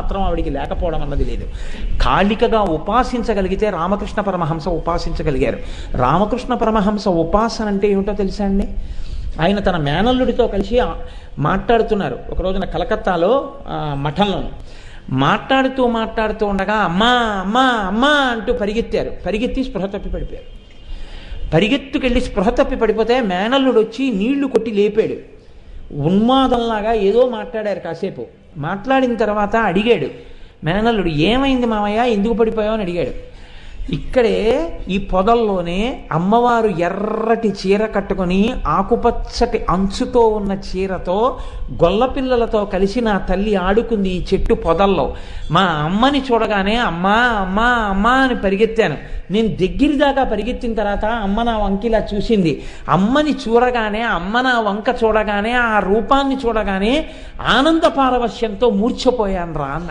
మాత్రం ఆవిడికి లేకపోవడం అన్నది లేదు. కాళికగా ఉపాసించగలిగితే రామకృష్ణ పరమహంస ఉపాసించగలిగారు. రామకృష్ణ పరమహంస ఉపాసన అంటే ఏమిటో తెలుసా అండి? ఆయన తన మేనల్లుడితో కలిసి మాట్లాడుతున్నారు ఒక రోజున కలకత్తాలో మఠంలో. మాట్లాడుతూ ఉండగా అమ్మా అమ్మా అమ్మా అంటూ పరిగెత్తి స్పృహ తప్పి పడిపోయారు. పరిగెత్తుకెళ్ళి స్పృహ తప్పి పడిపోతే మేనల్లుడు వచ్చి నీళ్లు కొట్టి లేపాడు. ఉన్మాదంలాగా ఏదో మాట్లాడారు. కాసేపు మాట్లాడిన తర్వాత అడిగాడు మేనల్లుడు, ఏమైంది మామయ్య, ఎందుకు పడిపోయావు అని అడిగాడు. ఇక్కడే ఈ పొదల్లోనే అమ్మవారు ఎర్రటి చీర కట్టుకొని ఆకుపచ్చటి అంచుతో ఉన్న చీరతో గొల్లపిల్లలతో కలిసి నా తల్లి ఆడుకుంది ఈ చెట్టు పొదల్లో. మా అమ్మని చూడగానే అమ్మా అమ్మా అమ్మా అని పరిగెత్తాను. నేను దగ్గరి దాకా పరిగెత్తిన తర్వాత అమ్మ నా వంకిలా చూసింది. అమ్మని చూడగానే, అమ్మ నా వంక చూడగానే, ఆ రూపాన్ని చూడగానే ఆనంద పారవశ్యంతో మూర్ఛపోయాను రా అన్నాడు.